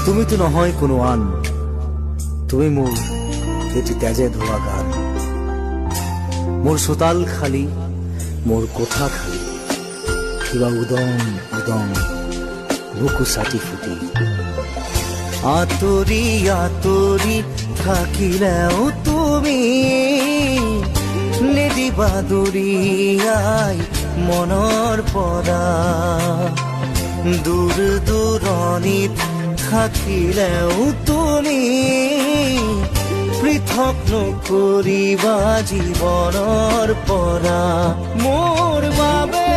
তুমি তো নহয় কোনো আন, তুমি মোৰ এটি তেজে ধোৱা গান। মোৰ চোতাল খালী, মোৰ কোঠা খালী, কিবা উদং উদং বুকু ছাটি ফুটি। আঁতৰি আঁতৰি থাকিলেও তুমি নিদিবা দূৰিয়াই মনৰ পৰা। দূৰ দূৰণিত থাকিলেও তুমি পৃথক নকৰিবা জীৱনৰ পৰা। মোৰ বাবে